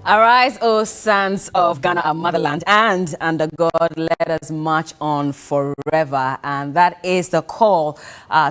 Arise, O sons of Ghana, our motherland, and under God, let us march on forever. And that is the call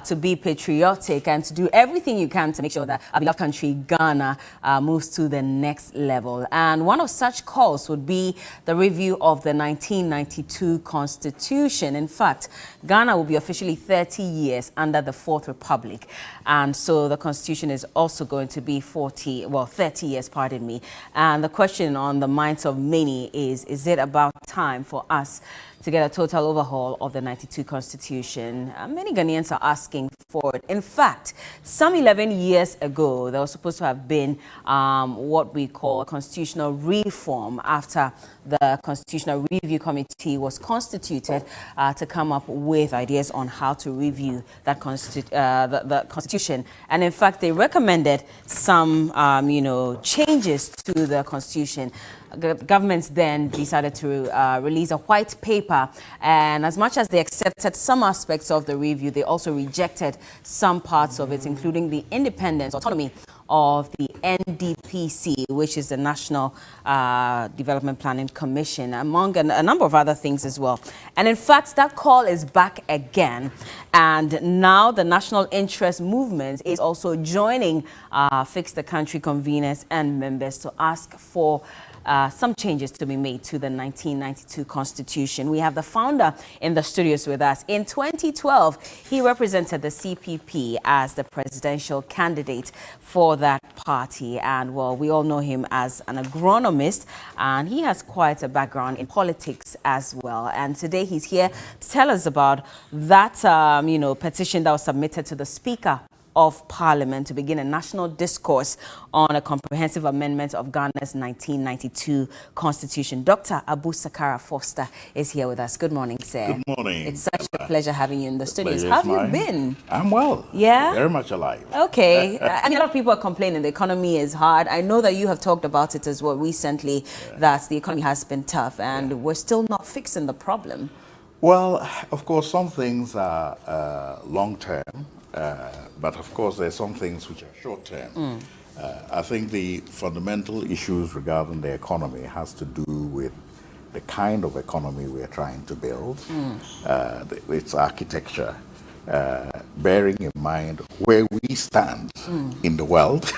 to be patriotic and to do everything you can to make sure that our beloved country, Ghana, moves to the next level. And one of such calls would be the review of the 1992 Constitution. In fact, Ghana will be officially 30 years under the Fourth Republic. And so the Constitution is also going to be 30 years, pardon me. And the question on the minds of many is it about time for us to get a total overhaul of the 92 Constitution? Many Ghanaians are asking for it. In fact, some 11 years ago, there was supposed to have been what we call a constitutional reform after the Constitutional Review Committee was constituted to come up with ideas on how to review that the Constitution. And in fact, they recommended some, changes to the Constitution. Governments then decided to release a white paper, and as much as they accepted some aspects of the review, they also rejected some parts of it, including the independence, autonomy of the NDPC, which is the National Development Planning Commission, among a number of other things as well. And in fact, that call is back again. And now the national interest movement is also joining Fix the Country conveners and members to ask for some changes to be made to the 1992 Constitution. We have the founder in the studios with us. In 2012, he represented the CPP as the presidential candidate for that party. And well, we all know him as an agronomist, and he has quite a background in politics as well. And today he's here to tell us about that, petition that was submitted to the Speaker of Parliament to begin a national discourse on a comprehensive amendment of Ghana's 1992 Constitution. Dr. Abu Sakara Foster is here with us. Good morning, sir. Good morning. It's such a pleasure having you in the studios. How have you been? I'm well. Yeah? Very much alive. Okay. I mean, a lot of people are complaining the economy is hard. I know that you have talked about it as well recently, that the economy has been tough and we're still not fixing the problem. Well, of course, some things are long-term. But of course, there are some things which are short-term. I think the fundamental issues regarding the economy has to do with the kind of economy we are trying to build, its architecture, bearing in mind where we stand in the world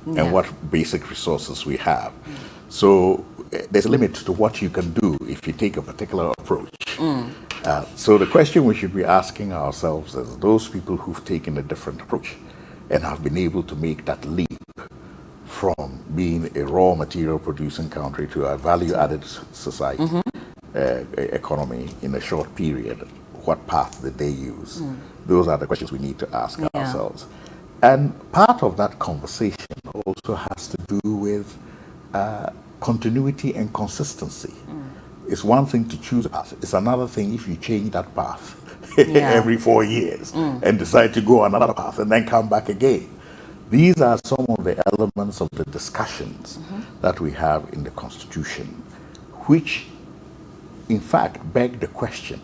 and what basic resources we have. So there's a limit to what you can do if you take a particular approach. So the question we should be asking ourselves is those people who've taken a different approach and have been able to make that leap from being a raw material producing country to a value-added society, economy in a short period, what path did they use? Those are the questions we need to ask ourselves. And part of that conversation also has to do with continuity and consistency. It's one thing to choose a path. It's another thing if you change that path every 4 years and decide to go another path and then come back again. These are some of the elements of the discussions that we have in the Constitution, which in fact beg the question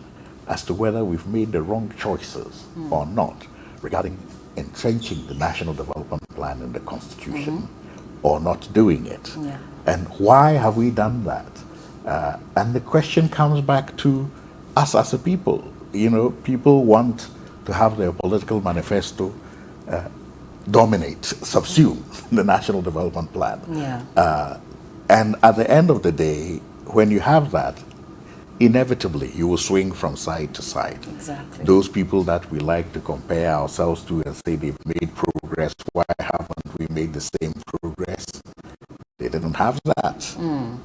as to whether we've made the wrong choices or not regarding entrenching the National Development Plan in the Constitution or not doing it. And why have we done that? And the question comes back to us as a people. People want to have their political manifesto dominate, subsume the National Development Plan. And at the end of the day, when you have that, inevitably you will swing from side to side. Exactly. Those people that we like to compare ourselves to and say they've made progress, why haven't we made the same progress? They didn't have that.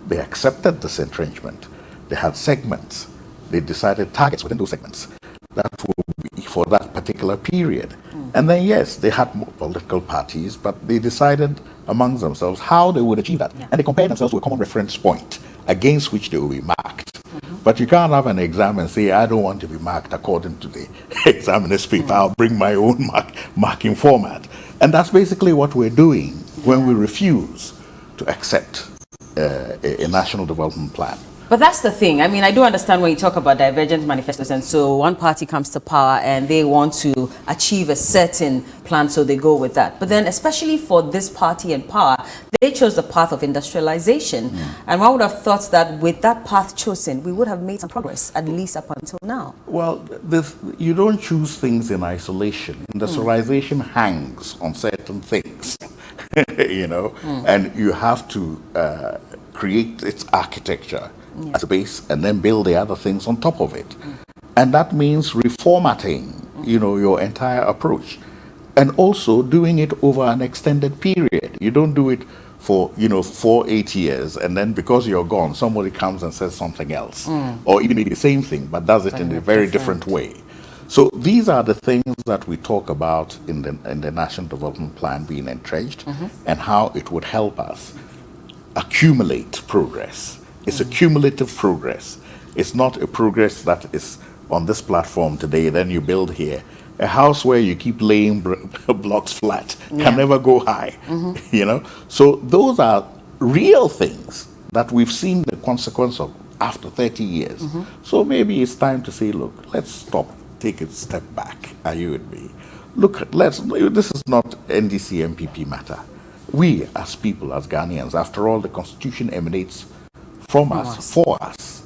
They accepted this entrenchment. They had segments. They decided targets within those segments that would be for that particular period. And then, yes, they had more political parties, but they decided amongst themselves how they would achieve that. And they compared themselves to a common reference point against which they will be marked. But you can't have an exam and say, I don't want to be marked according to the examiner's paper. I'll bring my own marking format. And that's basically what we're doing when we refuse to accept a national development plan But that's the thing. I mean, I do understand when you talk about divergent manifestos, and so one party comes to power and they want to achieve a certain plan, so they go with that. But then, especially for this party in power, they chose the path of industrialization. And one would have thought that with that path chosen, we would have made some progress, at least up until now. Well, you don't choose things in isolation. Industrialization hangs on certain things, you know, and you have to create its architecture as a base and then build the other things on top of it. And that means reformatting, you know, your entire approach, and also doing it over an extended period. You don't do it for, you know, 4-8 years, and then because you're gone, somebody comes and says something else, or even the same thing, but does it in a very different way. So these are the things that we talk about in the National Development Plan being entrenched, and how it would help us accumulate progress. It's a cumulative progress. It's not a progress that is on this platform today, then you build here. A house where you keep laying blocks flat can never go high, you know? So those are real things that we've seen the consequence of after 30 years. So maybe it's time to say, look, let's stop, take a step back. Are you with me? Look, this is not NDC MPP matter. We as people, as Ghanaians, after all, the Constitution emanates from us, for us.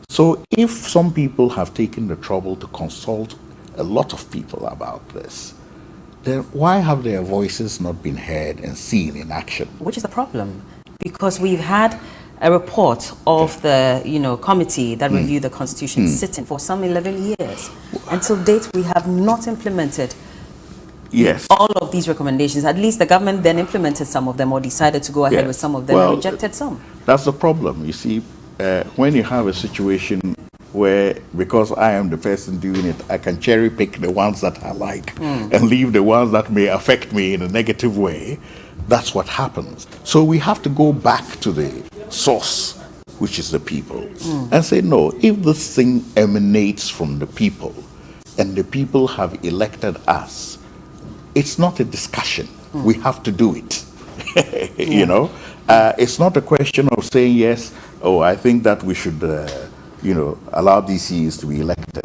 So if some people have taken the trouble to consult a lot of people about this, then why have their voices not been heard and seen in action? Which is the problem, because we've had a report of the, you know, committee that reviewed the Constitution sitting for some 11 years. Until date, we have not implemented all of these recommendations. At least the government then implemented some of them, or decided to go ahead with some of them, and rejected some. That's the problem. You see, when you have a situation where, because I am the person doing it, I can cherry pick the ones that I like and leave the ones that may affect me in a negative way, that's what happens. So we have to go back to the source, which is the people, and say, no, if this thing emanates from the people and the people have elected us, it's not a discussion. We have to do it. You know, it's not a question of saying, yes, oh, I think that we should, you know, allow DCs to be elected,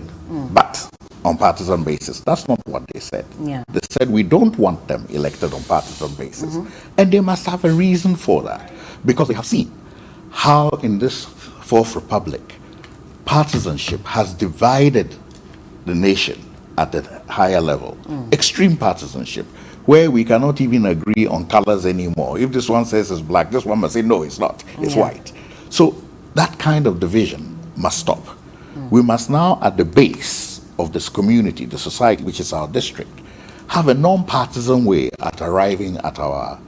but on partisan basis. That's not what they said. They said we don't want them elected on partisan basis. And they must have a reason for that, because they have seen how in this Fourth Republic, partisanship has divided the nation at the higher level. Extreme partisanship, where we cannot even agree on colors anymore. If this one says it's black, this one must say, no, it's not, it's white. So that kind of division must stop. We must now, at the base of this community, the society, which is our district, have a non-partisan way at arriving at our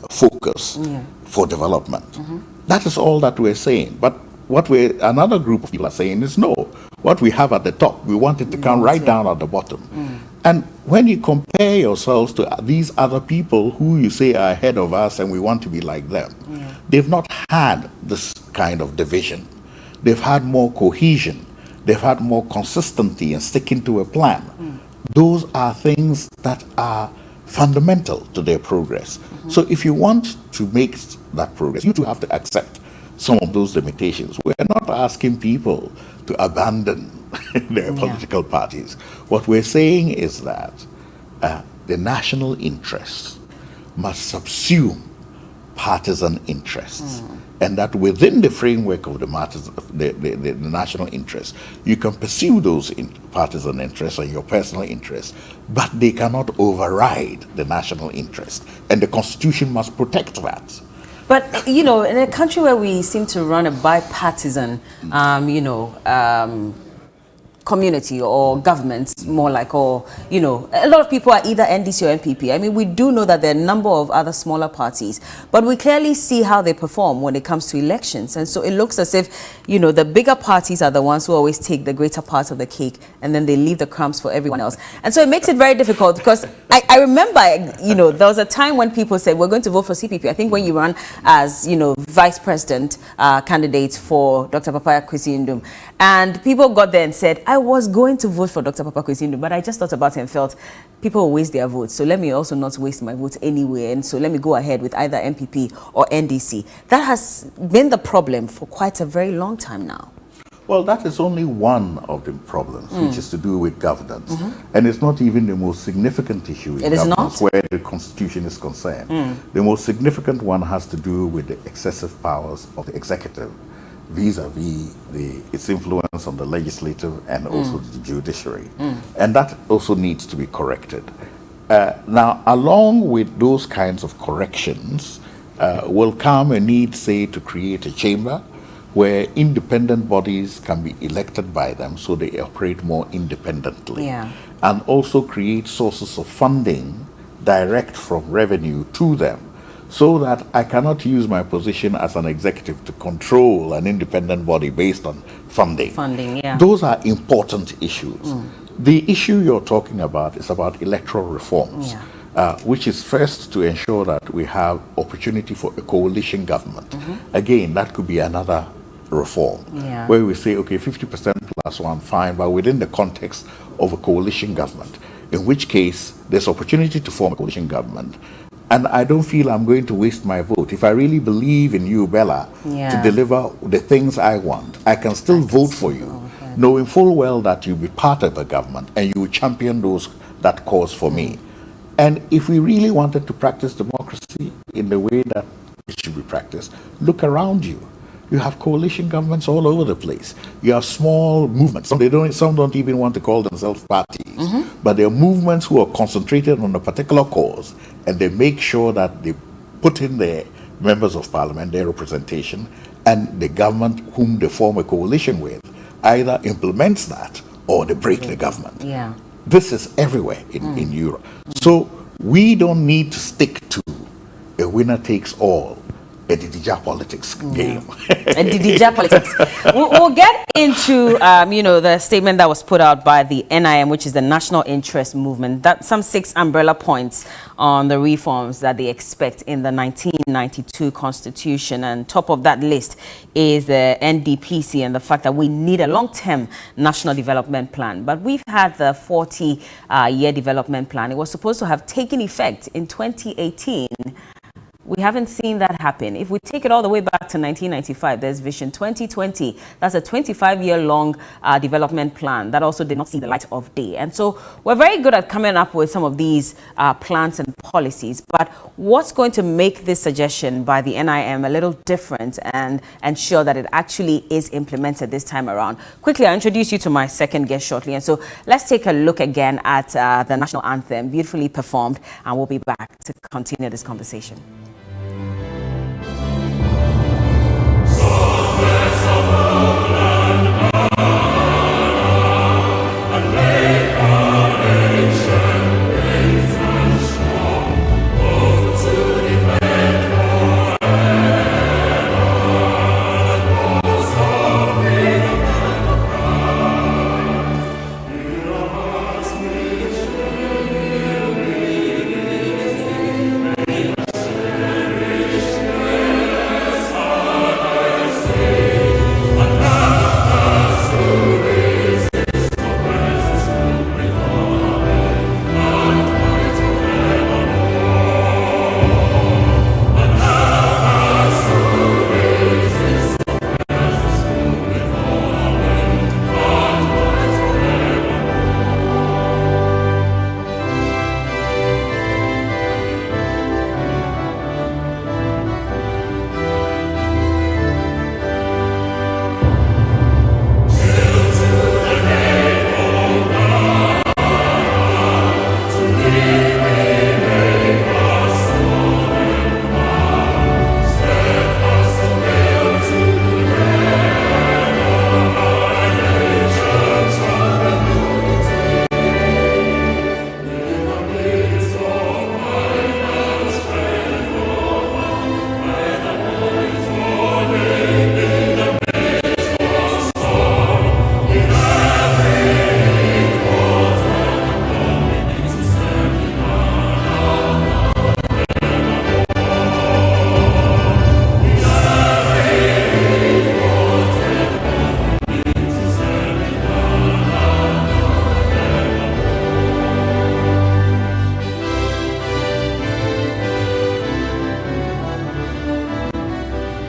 focus for development. That is all that we're saying. But what another group of people are saying is, no, what we have at the top, we want it to come right down at the bottom. And when you compare yourselves to these other people who you say are ahead of us and we want to be like them, they've not had this kind of division. They've had more cohesion. They've had more consistency in sticking to a plan. Those are things that are fundamental to their progress. So if you want to make that progress, you too have to accept some of those limitations. We're not asking people to abandon their political parties. What we're saying is that the national interest must subsume partisan interests, and that within the framework of the national interest, you can pursue those partisan interests and your personal interests, but they cannot override the national interest, and the Constitution must protect that. But, you know, in a country where we seem to run a bipartisan, you know, community or government, more like, or, you know, a lot of people are either NDC or MPP. I mean, we do know that there are a number of other smaller parties, but we clearly see how they perform when it comes to elections. And so it looks as if, you know, the bigger parties are the ones who always take the greater part of the cake, and then they leave the crumbs for everyone else. And so it makes it very difficult, because I remember, you know, there was a time when people said, we're going to vote for CPP. I think when you ran as, you know, vice president candidate for Dr. Papaya Kwesi Ndum, and people got there and said, I I was going to vote for Dr. Papa Kwesi, but I just thought about it and felt people will waste their votes. So let me also not waste my vote anyway. And so let me go ahead with either MPP or NDC. That has been the problem for quite a very long time now. Well, that is only one of the problems, which is to do with governance. And it's not even the most significant issue in governance where the Constitution is concerned. The most significant one has to do with the excessive powers of the executive vis-a-vis its influence on the legislative and also the judiciary. And that also needs to be corrected. Now, along with those kinds of corrections will come a need, say, to create a chamber where independent bodies can be elected by them so they operate more independently. And also create sources of funding direct from revenue to them so that I cannot use my position as an executive to control an independent body based on funding. Those are important issues. The issue you're talking about is about electoral reforms, which is first to ensure that we have opportunity for a coalition government. Again, that could be another reform where we say, okay, 50% plus one, fine, but within the context of a coalition government, in which case there's opportunity to form a coalition government. And I don't feel I'm going to waste my vote. If I really believe in you, Bella, to deliver the things I want, I can still vote for you, knowing full well that you'll be part of a government and you will champion that cause for me. And if we really wanted to practice democracy in the way that it should be practiced, look around you. You have coalition governments all over the place. You have small movements. Some don't even want to call themselves parties. But they're movements who are concentrated on a particular cause, and they make sure that they put in their members of parliament, their representation, and the government whom they form a coalition with either implements that or they break the government. This is everywhere in Europe. So we don't need to stick to a winner takes all, a Didija politics game. A Didija politics. We'll get into, the statement that was put out by the NIM, which is the National Interest Movement. That some 6 umbrella points on the reforms that they expect in the 1992 Constitution. And top of that list is the NDPC and the fact that we need a long-term national development plan. But we've had the 40-year development plan. It was supposed to have taken effect in 2018. We haven't seen that happen. If we take it all the way back to 1995, there's Vision 2020. That's a 25-year-long development plan that also did not see the light of day. And so we're very good at coming up with some of these plans and policies. But what's going to make this suggestion by the NIM a little different and ensure that it actually is implemented this time around? Quickly, I'll introduce you to my second guest shortly. And so let's take a look again at the national anthem, beautifully performed, and we'll be back to continue this conversation.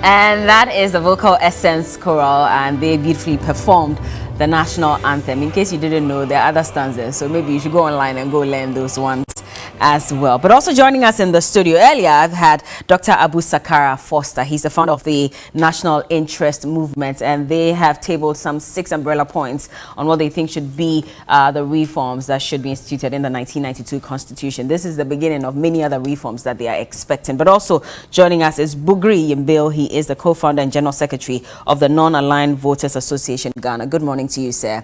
And that is the Vocal Essence Choral, and they beautifully performed the national anthem. In case you didn't know, there are other stanzas, so maybe you should go online and go learn those ones as well. But also joining us in the studio earlier, I've had Dr. Abu Sakara Foster. He's the founder of the National Interest Movement, and they have tabled some 6 umbrella points on what they think should be the reforms that should be instituted in the 1992 Constitution. This is the beginning of many other reforms that they are expecting. But also joining us is Bugri Yimbil. He is the co-founder and general secretary of the Non-Aligned Voters Association Ghana. Good morning to you, sir.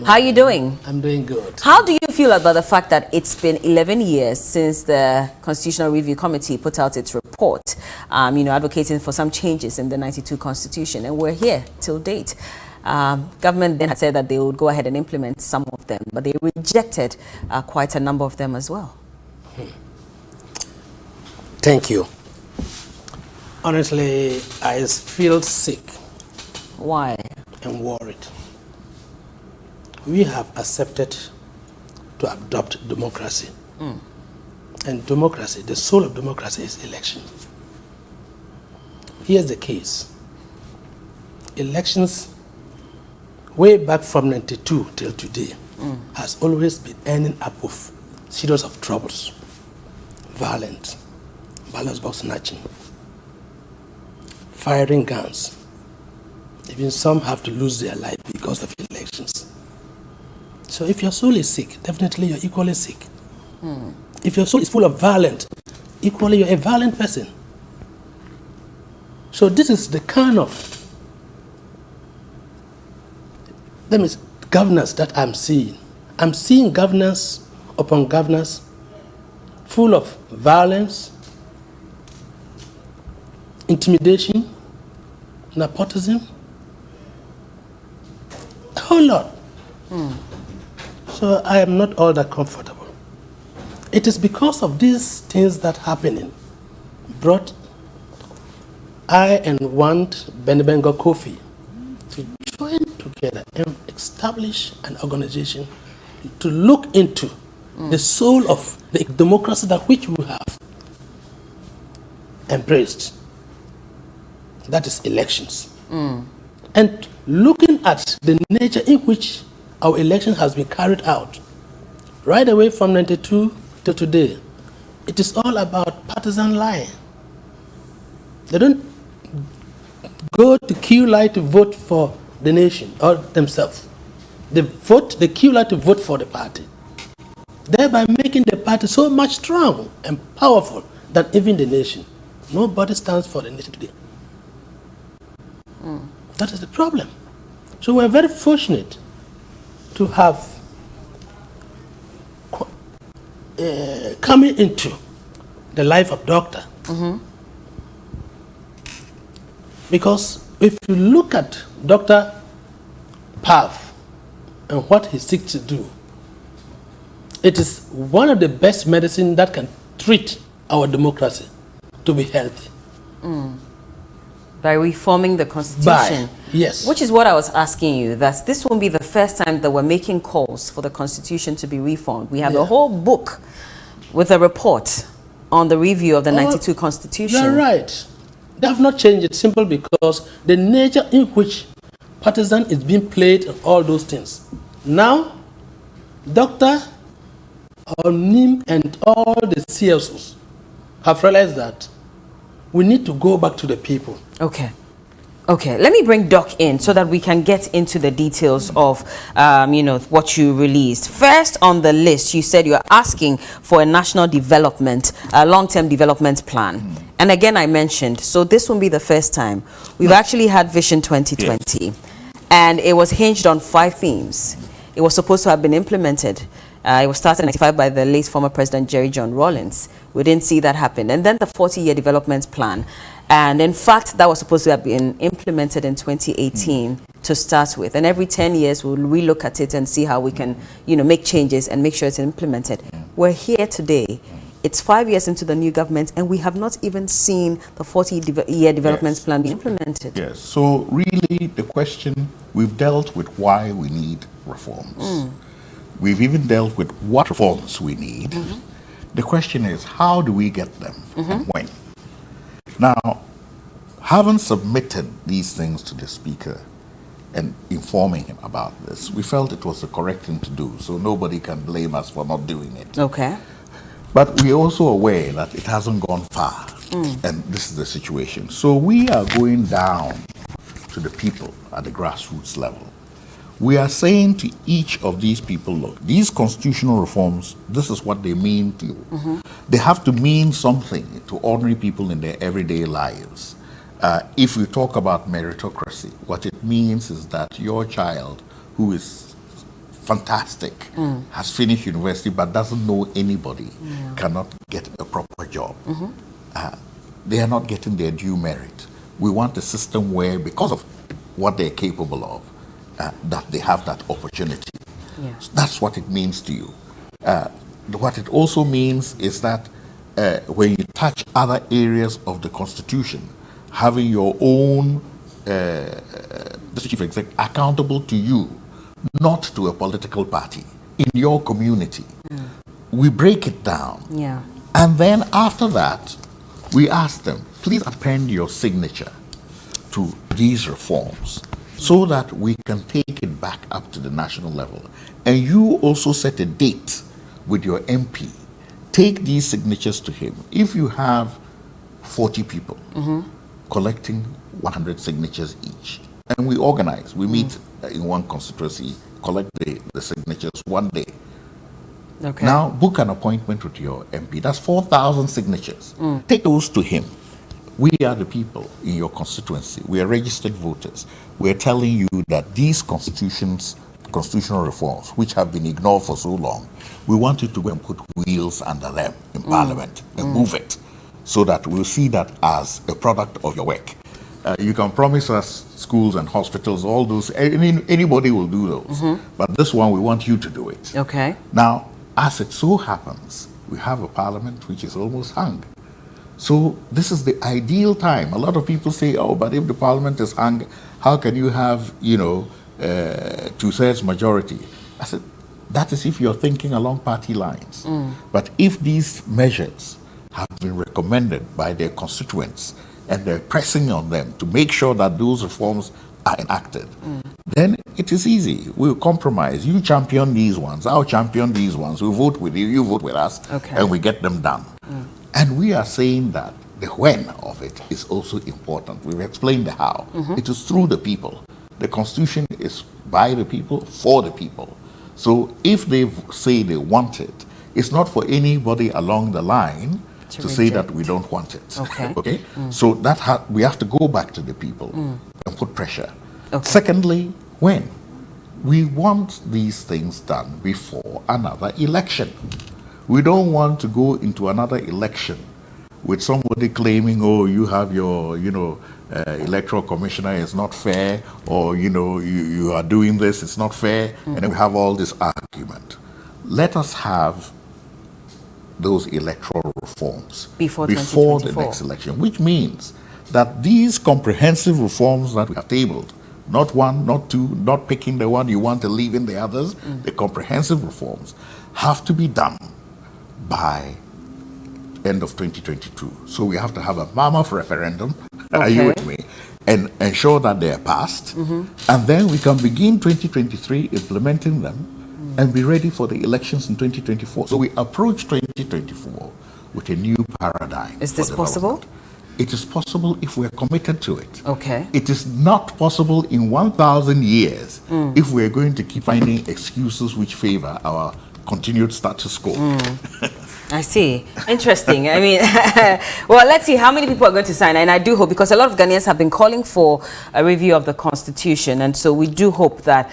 How are you doing? I'm doing good. How do you feel about the fact that it's been 11 years since the Constitutional Review Committee put out its report, advocating for some changes in the 92 Constitution, and we're here till date? Government then had said that they would go ahead and implement some of them, but they rejected quite a number of them as well. Thank you. Honestly, I feel sick. Why? And worried. We have accepted to adopt democracy. And democracy, the soul of democracy is election. Here's the case. Elections, way back from 92 till today, has always been ending up with series of troubles, violence, ballot box snatching, firing guns. Even some have to lose their life because of elections. So if your soul is sick, definitely you're equally sick. If your soul is full of violence, equally you're a violent person. So this is the kind of governance that I'm seeing. I'm seeing governance upon governance full of violence, intimidation, nepotism, a whole lot. So I am not all that comfortable. It is because of these things that happening brought I and want Benbengo Kofi to join together and establish an organization to look into the soul of the democracy that which we have embraced. That is elections. And looking at the nature in which our election has been carried out, right away from 92 till today, it is all about partisan lying. They don't go to queue line to vote for the nation or themselves. They queue line to vote for the party, thereby making the party so much strong and powerful than even the nation. Nobody stands for the nation today. That is the problem. So we're very fortunate to have coming into the life of doctor. Because if you look at Dr. Path and what he seeks to do, it is one of the best medicine that can treat our democracy to be healthy. By reforming the Constitution. Yes. Which is what I was asking you, that this won't be the first time that we're making calls for the Constitution to be reformed. We have a whole book with a report on the review of the 92 Constitution. You're right. They have not changed it simply because the nature in which partisan is being played and all those things. Now, Dr. Nim and all the CSOs have realized that we need to go back to the people. Okay. Let me bring Doc in so that we can get into the details of, what you released. First on the list, you said you're asking for a national development, a long-term development plan. And again, I mentioned, so this won't be the first time. We've actually had Vision 2020, and it was hinged on 5 themes. It was supposed to have been implemented. It was started in 1995 by the late former President Jerry John Rawlings. We didn't see that happen. And then the 40-year development plan. And in fact, that was supposed to have been implemented in 2018 to start with. And every 10 years, we'll relook at it and see how we can, make changes and make sure it's implemented. We're here today. It's 5 years into the new government, and we have not even seen the 40-year development plan be implemented. Yes. So really, the question, we've dealt with why we need reforms. We've even dealt with what reforms we need. The question is, how do we get them and when? Now, having submitted these things to the Speaker and informing him about this, we felt it was the correct thing to do, so nobody can blame us for not doing it. Okay. But we're also aware that it hasn't gone far, and this is the situation. So we are going down to the people at the grassroots level. We are saying to each of these people, look, these constitutional reforms, this is what they mean to you. They have to mean something to ordinary people in their everyday lives. If we talk about meritocracy, what it means is that your child, who is fantastic, has finished university but doesn't know anybody, cannot get a proper job. They are not getting their due merit. We want a system where, because of what they're capable of, that they have that opportunity. Yeah. So that's what it means to you. What it also means is that when you touch other areas of the Constitution, having your own the chief exec accountable to you, not to a political party, in your community. We break it down. Yeah. And then after that, we ask them, please append your signature to these reforms so that we can take it back up to the national level. And you also set a date with your MP. Take these signatures to him. If you have 40 people collecting 100 signatures each, and we organize, we meet in one constituency, collect the signatures one day. Okay. Now book an appointment with your MP. That's 4,000 signatures. Take those to him. We are the people in your constituency. We are registered voters. We are telling you that these constitutional reforms, which have been ignored for so long, we want you to go and put wheels under them in Parliament and move it, so that we'll see that as a product of your work. You can promise us schools and hospitals, all those, anybody will do those. But this one, we want you to do it. Okay. Now, as it so happens, we have a parliament which is almost hung. So this is the ideal time. A lot of people say, oh, but if the parliament is hung, how can you have, 2/3 majority? I said, that is if you're thinking along party lines. But if these measures have been recommended by their constituents and they're pressing on them to make sure that those reforms are enacted, then it is easy. We'll compromise. You champion these ones, I'll champion these ones. We vote with you, you vote with us, and we get them done. And we are saying that the when of it is also important. We've explained the how. It is through the people. The Constitution is by the people, for the people. So if they say they want it, it's not for anybody along the line to say that we don't want it. Okay? So that we have to go back to the people and put pressure. Secondly, when? We want these things done before another election. We don't want to go into another election with somebody claiming, oh, you have your, electoral commissioner is not fair, or, you are doing this, it's not fair, and then we have all this argument. Let us have those electoral reforms before the next election, which means that these comprehensive reforms that we have tabled, not one, not two, not picking the one you want and leaving the others, the comprehensive reforms have to be done by end of 2022. So we have to have a mammoth referendum, are you with me, and ensure that they are passed, and then we can begin 2023 implementing them and be ready for the elections in 2024. So we approach 2024 with a new paradigm. Is this possible? It is possible if we're committed to it. Okay. It is not possible in 1,000 years if we're going to keep finding excuses which favor our continued status quo. I see. Interesting. I mean, well, let's see how many people are going to sign. And I do hope, because a lot of Ghanaians have been calling for a review of the Constitution. And so we do hope that,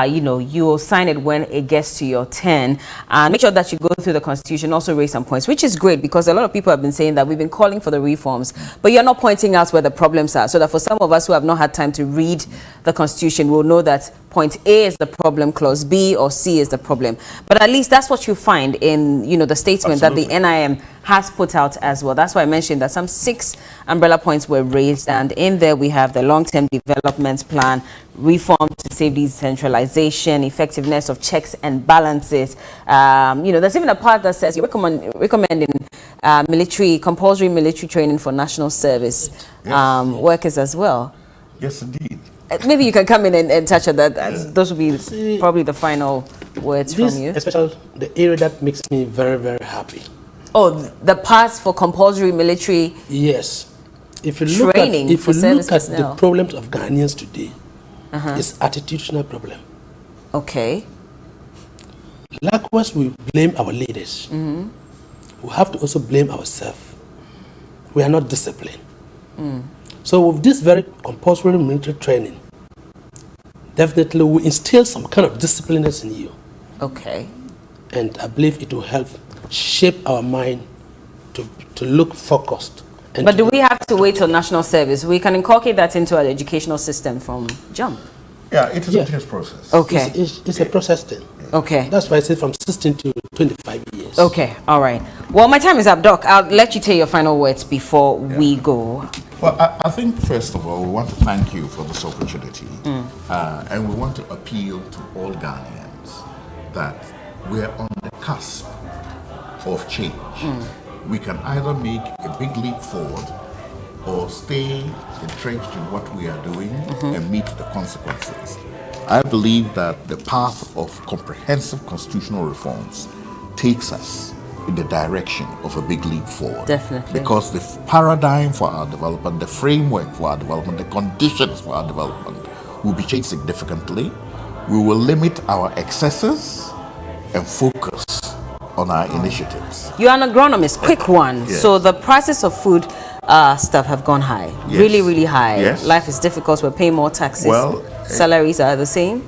you will sign it when it gets to your turn. And make sure that you go through the Constitution, also raise some points, which is great, because a lot of people have been saying that we've been calling for the reforms, but you're not pointing out where the problems are. So that for some of us who have not had time to read the Constitution, we'll know that point A is the problem, clause B or C is the problem. But at least that's what you find in, the statement Absolutely. that the NIM has put out as well. That's why I mentioned that some 6 umbrella points were raised, and in there we have the long-term development plan, reform to save decentralization, effectiveness of checks and balances. There's even a part that says you're recommending compulsory military training for national service workers as well. Yes, indeed. Maybe you can come in and touch on that. Those will be probably the final words from you. Especially the area that makes me very, very happy. Oh, the path for compulsory military. Yes. If you training look at personnel. the problems of Ghanaians today, it's attitudinal problem. Okay. Likewise, we blame our leaders. We have to also blame ourselves. We are not disciplined. So with this very compulsory military training, definitely we instill some kind of discipline in you. Okay. And I believe it will help shape our mind to look focused. But do we have to wait till national service? We can inculcate that into our educational system from jump. Yeah, it is a continuous process. Okay. It's a process thing. Okay. That's why I say from 16 to 25 years. Okay. All right. Well, my time is up, Doc. I'll let you tell your final words before we go. Well, I think, first of all, we want to thank you for this opportunity. And we want to appeal to all Ghanaians that we're on the cusp of change. We can either make a big leap forward or stay entrenched in what we are doing and meet the consequences. I believe that the path of comprehensive constitutional reforms takes us in the direction of a big leap forward. Definitely. Because the paradigm for our development, the framework for our development, the conditions for our development will be changed significantly. We will limit our excesses and focus on our initiatives. You're an agronomist. Quick one. Yes. So the prices of food stuff have gone high. Yes. Really, really high. Yes. Life is difficult. We're paying more taxes. Well, salaries are the same.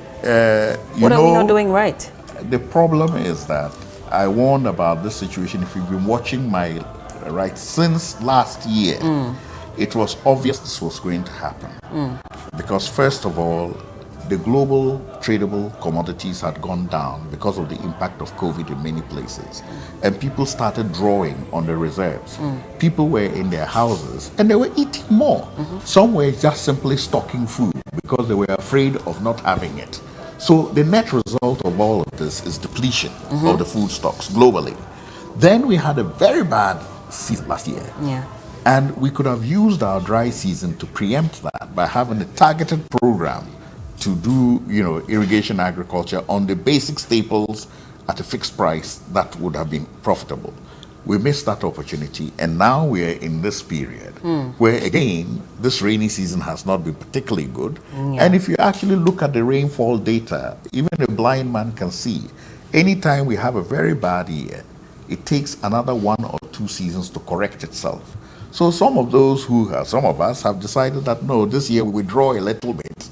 What are we not doing right? The problem is that I warned about this situation. If you've been watching my since last year, it was obvious this was going to happen. Because first of all, the global tradable commodities had gone down because of the impact of COVID in many places. And people started drawing on the reserves. People were in their houses and they were eating more. Some were just simply stocking food because they were afraid of not having it. So the net result of all of this is depletion of the food stocks globally. Then we had a very bad season last year. Yeah. And we could have used our dry season to preempt that by having a targeted program to do, irrigation agriculture on the basic staples at a fixed price that would have been profitable. We missed that opportunity, and now we are in this period where, again, this rainy season has not been particularly good. And if you actually look at the rainfall data, even a blind man can see, anytime we have a very bad year, it takes another 1 or 2 seasons to correct itself. So some of us have decided that, no, this year we withdraw a little bit.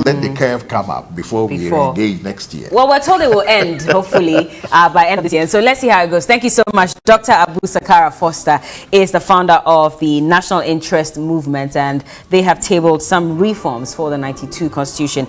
Let the curve come up before we engage next year. Well, we're told it will end, hopefully, by end of this year. So let's see how it goes. Thank you so much. Dr. Abu Sakara Foster is the founder of the National Interest Movement, and they have tabled some reforms for the 92 Constitution.